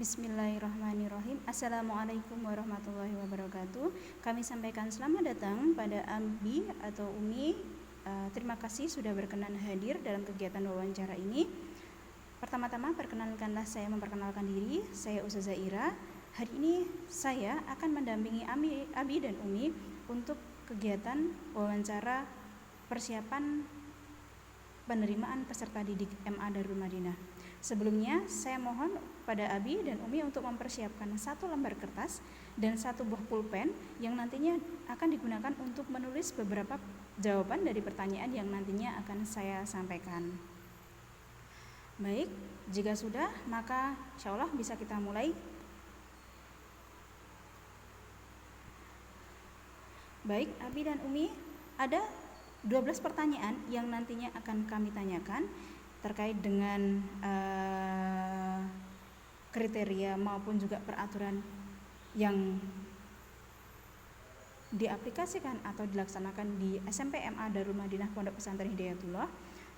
Bismillahirrahmanirrahim. Assalamualaikum warahmatullahi wabarakatuh. Kami sampaikan selamat datang pada Abi atau Umi. Terima kasih sudah berkenan hadir dalam kegiatan wawancara ini. Pertama-tama perkenalkanlah saya memperkenalkan diri. Saya Ustazah Ira. Hari ini saya akan mendampingi Abi dan Umi untuk kegiatan wawancara persiapan penerimaan peserta didik MA Darul Madinah. Sebelumnya, saya mohon pada Abi dan Umi untuk mempersiapkan satu lembar kertas dan satu buah pulpen yang nantinya akan digunakan untuk menulis beberapa jawaban dari pertanyaan yang nantinya akan saya sampaikan. Baik, jika sudah, maka insya Allah bisa kita mulai. Baik, Abi dan Umi, ada 12 pertanyaan yang nantinya akan kami tanyakan terkait dengan kriteria maupun juga peraturan yang diaplikasikan atau dilaksanakan di SMP MA Darul Madinah Pondok Pesantren Hidayatullah.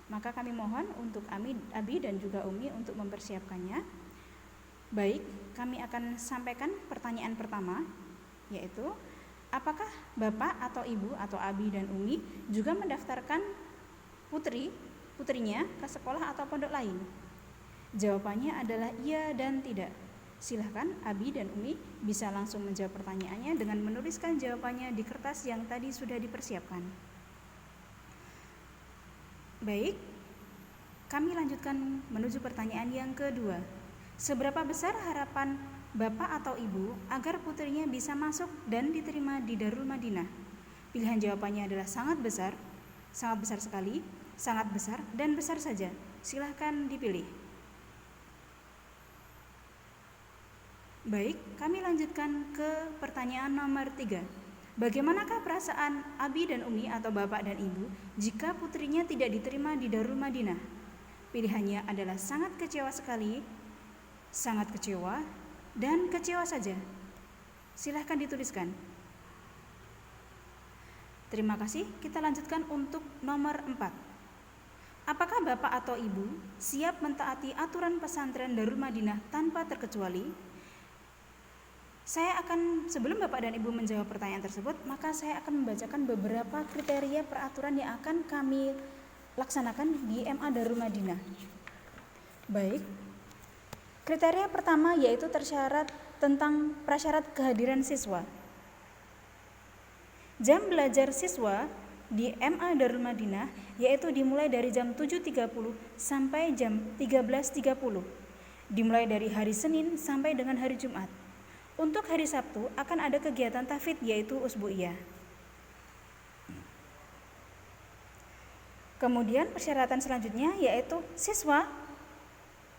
Maka kami mohon untuk Abi dan juga Umi untuk mempersiapkannya. Baik, kami akan sampaikan pertanyaan pertama, yaitu apakah Bapak atau Ibu atau Abi dan Umi juga mendaftarkan putrinya ke sekolah atau pondok lain? Jawabannya adalah iya dan tidak. Silahkan Abi dan Umi bisa langsung menjawab pertanyaannya dengan menuliskan jawabannya di kertas yang tadi sudah dipersiapkan. Baik, kami lanjutkan menuju pertanyaan yang kedua. Seberapa besar harapan Bapak atau Ibu agar putrinya bisa masuk dan diterima di Darul Madinah? Pilihan jawabannya adalah sangat besar sekali, sangat besar, dan besar saja. Silahkan dipilih. Baik, kami lanjutkan ke pertanyaan nomor 3. Bagaimanakah perasaan Abi dan Umi atau Bapak dan Ibu jika putrinya tidak diterima di Darul Madinah? Pilihannya adalah sangat kecewa sekali, sangat kecewa, dan kecewa saja. Silahkan dituliskan. Terima kasih. Kita lanjutkan untuk nomor 4. Apakah Bapak atau Ibu siap mentaati aturan pesantren Darul Madinah tanpa terkecuali? Sebelum Bapak dan Ibu menjawab pertanyaan tersebut, maka saya akan membacakan beberapa kriteria peraturan yang akan kami laksanakan di MA Darul Madinah. Baik, kriteria pertama yaitu tersyarat tentang prasyarat kehadiran siswa. Jam belajar siswa di MA Darul Madinah yaitu dimulai dari jam 7.30 sampai jam 13.30, dimulai dari hari Senin sampai dengan hari Jumat. Untuk hari Sabtu akan ada kegiatan tahfidz yaitu usbu'iyah. Kemudian persyaratan selanjutnya yaitu siswa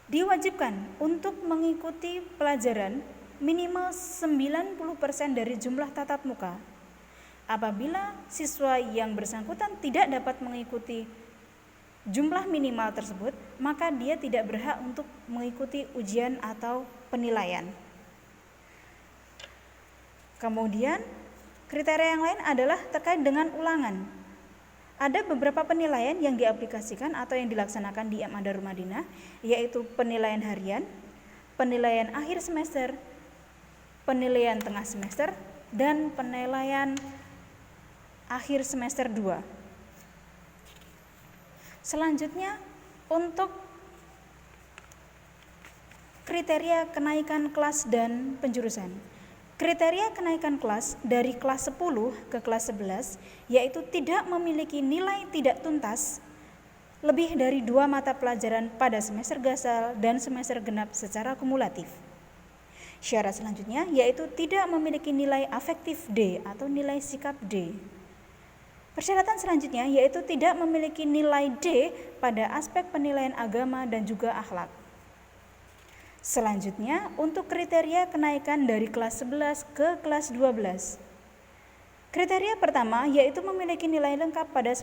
diwajibkan untuk mengikuti pelajaran minimal 90% dari jumlah tatap muka. Apabila siswa yang bersangkutan tidak dapat mengikuti jumlah minimal tersebut, maka dia tidak berhak untuk mengikuti ujian atau penilaian. Kemudian, kriteria yang lain adalah terkait dengan ulangan. Ada beberapa penilaian yang diaplikasikan atau yang dilaksanakan di MA Darul Madinah, yaitu penilaian harian, penilaian akhir semester, penilaian tengah semester, dan penilaian akhir semester 2. Selanjutnya, untuk kriteria kenaikan kelas dan penjurusan. Kriteria kenaikan kelas dari kelas 10 ke kelas 11 yaitu tidak memiliki nilai tidak tuntas lebih dari 2 mata pelajaran pada semester gasal dan semester genap secara kumulatif. Syarat selanjutnya yaitu tidak memiliki nilai afektif D atau nilai sikap D. Persyaratan selanjutnya yaitu tidak memiliki nilai D pada aspek penilaian agama dan juga akhlak. Selanjutnya, untuk kriteria kenaikan dari kelas 11 ke kelas 12. Kriteria pertama yaitu memiliki nilai lengkap pada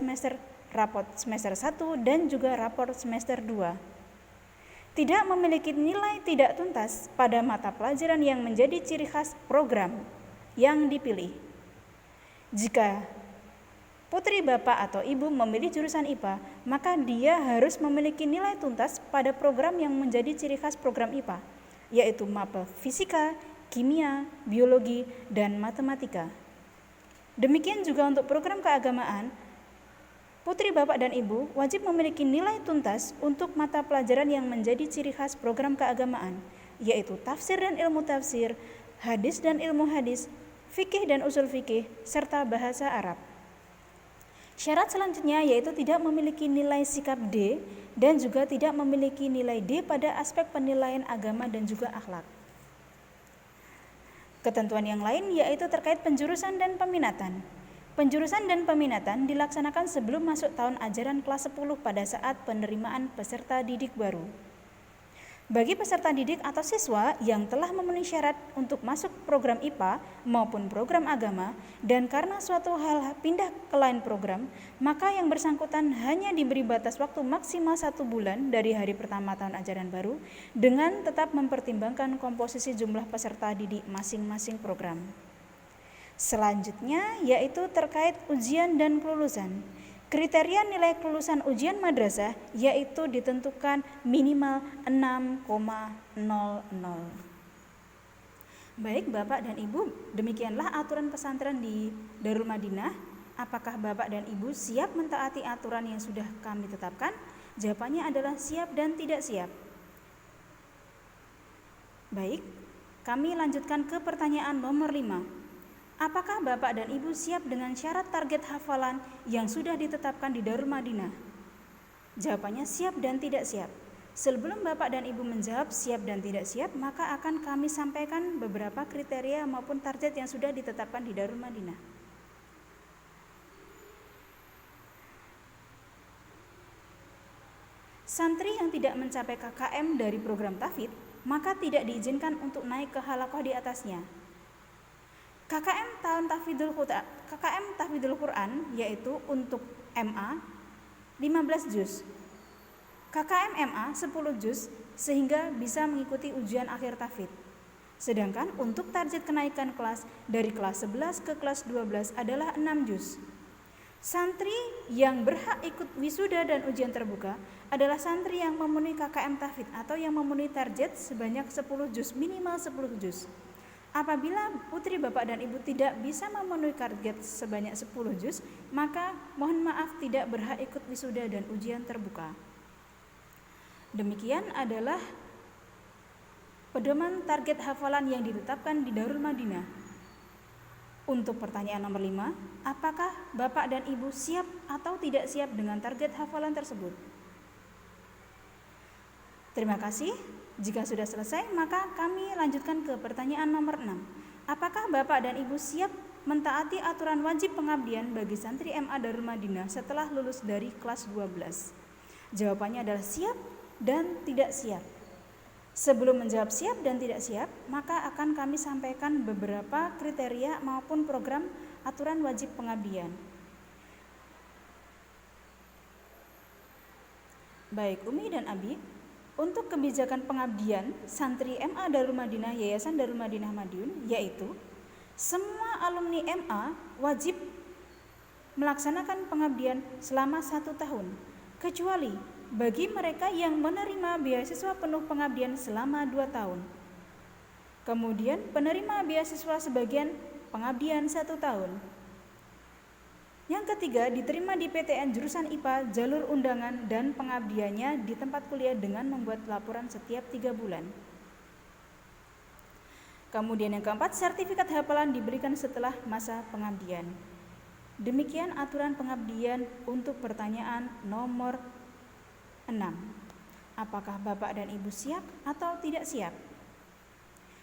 raport semester 1 dan juga raport semester 2. Tidak memiliki nilai tidak tuntas pada mata pelajaran yang menjadi ciri khas program yang dipilih. Jika putri Bapak atau Ibu memilih jurusan IPA, maka dia harus memiliki nilai tuntas pada program yang menjadi ciri khas program IPA. yaitu mapel fisika, kimia, biologi, dan matematika. Demikian juga untuk program keagamaan, putri, bapak, dan ibu wajib memiliki nilai tuntas untuk mata pelajaran yang menjadi ciri khas program keagamaan, yaitu tafsir dan ilmu tafsir, hadis dan ilmu hadis, fikih dan usul fikih, serta bahasa Arab. Syarat selanjutnya yaitu tidak memiliki nilai sikap D dan juga tidak memiliki nilai D pada aspek penilaian agama dan juga akhlak. Ketentuan yang lain yaitu terkait penjurusan dan peminatan. Penjurusan dan peminatan dilaksanakan sebelum masuk tahun ajaran kelas 10 pada saat penerimaan peserta didik baru. Bagi peserta didik atau siswa yang telah memenuhi syarat untuk masuk program IPA maupun program agama dan karena suatu hal pindah ke lain program, maka yang bersangkutan hanya diberi batas waktu maksimal 1 bulan dari hari pertama tahun ajaran baru dengan tetap mempertimbangkan komposisi jumlah peserta didik masing-masing program. Selanjutnya yaitu terkait ujian dan kelulusan. Kriteria nilai kelulusan ujian madrasah yaitu ditentukan minimal 6,00. Baik Bapak dan Ibu, demikianlah aturan pesantren di Darul Madinah. Apakah Bapak dan Ibu siap mentaati aturan yang sudah kami tetapkan? Jawabannya adalah siap dan tidak siap. Baik, kami lanjutkan ke pertanyaan nomor 5. Apakah Bapak dan Ibu siap dengan syarat target hafalan yang sudah ditetapkan di Darul Madinah? Jawabannya siap dan tidak siap. Sebelum Bapak dan Ibu menjawab siap dan tidak siap, maka akan kami sampaikan beberapa kriteria maupun target yang sudah ditetapkan di Darul Madinah. Santri yang tidak mencapai KKM dari program tahfidz, maka tidak diizinkan untuk naik ke halaqah di atasnya. KKM Tahfidzul Quran yaitu untuk MA 15 juz, KKM MA 10 juz sehingga bisa mengikuti ujian akhir tahfidz. Sedangkan untuk target kenaikan kelas dari kelas 11 ke kelas 12 adalah 6 juz. Santri yang berhak ikut wisuda dan ujian terbuka adalah santri yang memenuhi KKM tahfidz atau yang memenuhi target sebanyak 10 juz, minimal 10 juz. Apabila putri, bapak, dan ibu tidak bisa memenuhi target sebanyak 10 juz, maka mohon maaf tidak berhak ikut wisuda dan ujian terbuka. Demikian adalah pedoman target hafalan yang ditetapkan di Darul Madinah. Untuk pertanyaan nomor 5, apakah bapak dan ibu siap atau tidak siap dengan target hafalan tersebut? Terima kasih. Jika sudah selesai, maka kami lanjutkan ke pertanyaan nomor 6. Apakah Bapak dan Ibu siap mentaati aturan wajib pengabdian bagi santri MA Darul Madinah setelah lulus dari kelas 12? Jawabannya adalah siap dan tidak siap. Sebelum menjawab siap dan tidak siap, maka akan kami sampaikan beberapa kriteria maupun program aturan wajib pengabdian. Baik Umi dan Abi, untuk kebijakan pengabdian santri MA Darul Madinah Yayasan Darul Madinah Madiun yaitu semua alumni MA wajib melaksanakan pengabdian selama 1 tahun kecuali bagi mereka yang menerima beasiswa penuh pengabdian selama 2 tahun. Kemudian penerima beasiswa sebagian pengabdian 1 tahun. Yang ketiga, diterima di PTN jurusan IPA jalur undangan dan pengabdiannya di tempat kuliah dengan membuat laporan setiap 3 bulan. Kemudian yang keempat, sertifikat hafalan diberikan setelah masa pengabdian. Demikian aturan pengabdian untuk pertanyaan nomor 6. Apakah Bapak dan Ibu siap atau tidak siap?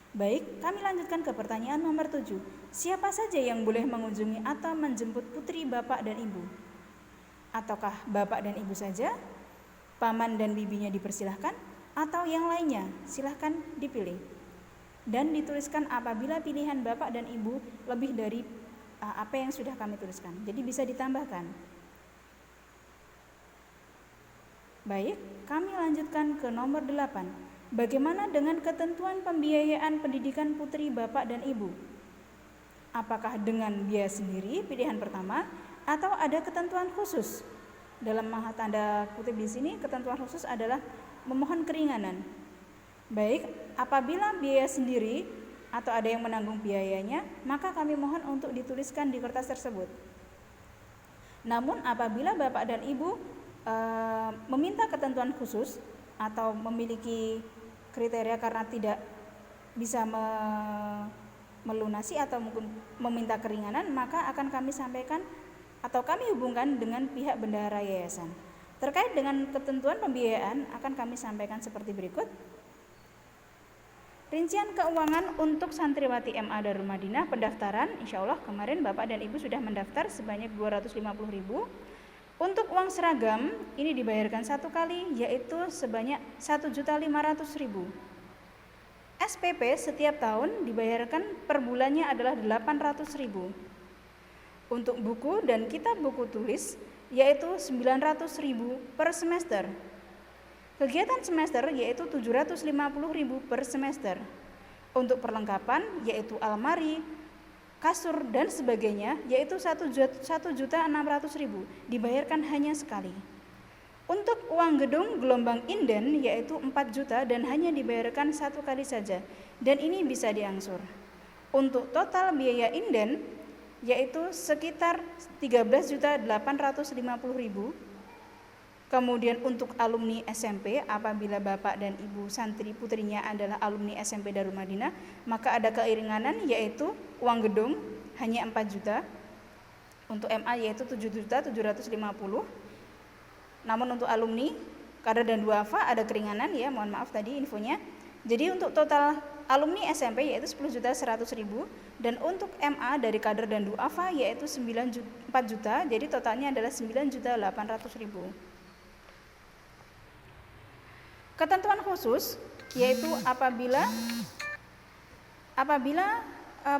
Baik, kami lanjutkan ke pertanyaan nomor 7. Siapa saja yang boleh mengunjungi atau menjemput putri, bapak, dan ibu? Ataukah bapak dan ibu saja? Paman dan bibinya dipersilahkan? Atau yang lainnya? Silahkan dipilih. Dan dituliskan apabila pilihan bapak dan ibu lebih dari apa yang sudah kami tuliskan. Jadi bisa ditambahkan. Baik, kami lanjutkan ke nomor 8. Bagaimana dengan ketentuan pembiayaan pendidikan putri, bapak, dan ibu? Apakah dengan biaya sendiri pilihan pertama atau ada ketentuan khusus? Dalam tanda kutip di sini, ketentuan khusus adalah memohon keringanan. Baik, apabila biaya sendiri atau ada yang menanggung biayanya, maka kami mohon untuk dituliskan di kertas tersebut. Namun apabila Bapak dan Ibu meminta ketentuan khusus atau memiliki kriteria karena tidak bisa melunasi atau mungkin meminta keringanan, maka akan kami sampaikan atau kami hubungkan dengan pihak bendahara yayasan. Terkait dengan ketentuan pembiayaan akan kami sampaikan seperti berikut. Rincian keuangan untuk santriwati MA Darul Madinah pendaftaran, insya Allah kemarin Bapak dan Ibu sudah mendaftar sebanyak 250.000. Untuk uang seragam ini dibayarkan satu kali, yaitu sebanyak 1.500.000. SPP setiap tahun dibayarkan per bulannya adalah 800.000. Untuk buku dan kitab buku tulis yaitu 900.000 per semester. Kegiatan semester yaitu 750.000 per semester. Untuk perlengkapan yaitu almari, kasur dan sebagainya yaitu 1.600.000 dibayarkan hanya sekali. Untuk uang gedung gelombang inden yaitu 4 juta dan hanya dibayarkan satu kali saja dan ini bisa diangsur. Untuk total biaya inden yaitu sekitar 13.850.000. Kemudian untuk alumni SMP, apabila Bapak dan Ibu santri putrinya adalah alumni SMP Darul Madinah, maka ada keringanan yaitu uang gedung hanya 4 juta. Untuk MA yaitu 7.750.000. Namun untuk alumni kader dan duafa ada keringanan ya, mohon maaf tadi infonya. Jadi untuk total alumni SMP yaitu 10.100.000 dan untuk MA dari kader dan duafa yaitu 4 juta. Jadi totalnya adalah 9.800.000. Ketentuan khusus yaitu apabila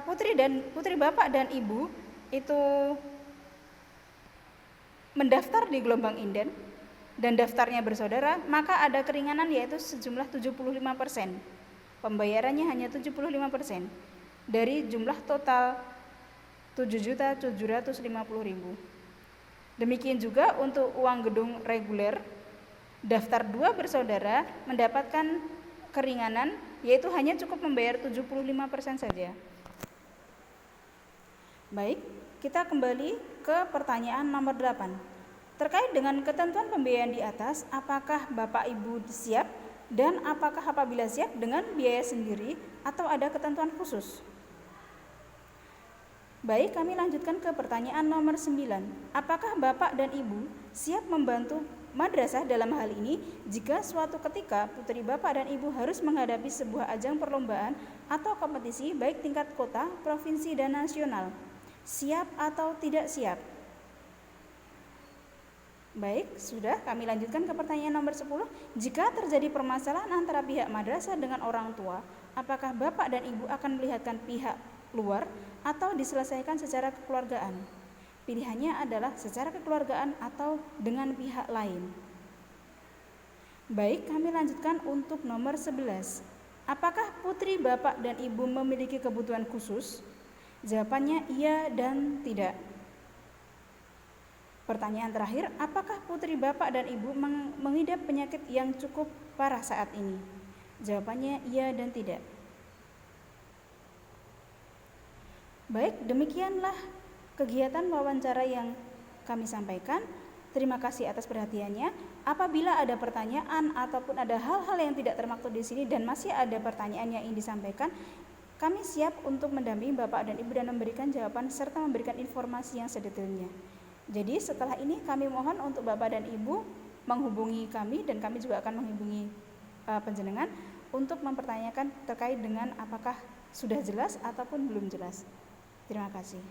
putri Bapak dan Ibu itu mendaftar di gelombang inden dan daftarnya bersaudara, maka ada keringanan yaitu sejumlah 75%. Pembayarannya hanya 75% dari jumlah total 7.750.000. Demikian juga untuk uang gedung reguler, daftar 2 bersaudara mendapatkan keringanan yaitu hanya cukup membayar 75% saja. Baik, kita kembali ke pertanyaan nomor 8. Terkait dengan ketentuan pembiayaan di atas, apakah Bapak Ibu siap dan apakah apabila siap dengan biaya sendiri atau ada ketentuan khusus? Baik, kami lanjutkan ke pertanyaan nomor 9. Apakah Bapak dan Ibu siap membantu madrasah dalam hal ini jika suatu ketika putri Bapak dan Ibu harus menghadapi sebuah ajang perlombaan atau kompetisi baik tingkat kota, provinsi, dan nasional? Siap atau tidak siap? Baik, sudah kami lanjutkan ke pertanyaan nomor 10. Jika terjadi permasalahan antara pihak madrasah dengan orang tua, apakah Bapak dan Ibu akan melihatkan pihak luar atau diselesaikan secara kekeluargaan? Pilihannya adalah secara kekeluargaan atau dengan pihak lain. Baik, kami lanjutkan untuk nomor 11. Apakah putri Bapak dan Ibu memiliki kebutuhan khusus? Jawabannya iya dan tidak. Pertanyaan terakhir, apakah putri Bapak dan Ibu mengidap penyakit yang cukup parah saat ini? Jawabannya iya dan tidak. Baik, demikianlah kegiatan wawancara yang kami sampaikan. Terima kasih atas perhatiannya. Apabila ada pertanyaan ataupun ada hal-hal yang tidak termaktub di sini dan masih ada pertanyaan yang ingin disampaikan, kami siap untuk mendampingi Bapak dan Ibu dan memberikan jawaban serta memberikan informasi yang sedetailnya. Jadi setelah ini kami mohon untuk Bapak dan Ibu menghubungi kami dan kami juga akan menghubungi panjenengan untuk mempertanyakan terkait dengan apakah sudah jelas ataupun belum jelas. Terima kasih.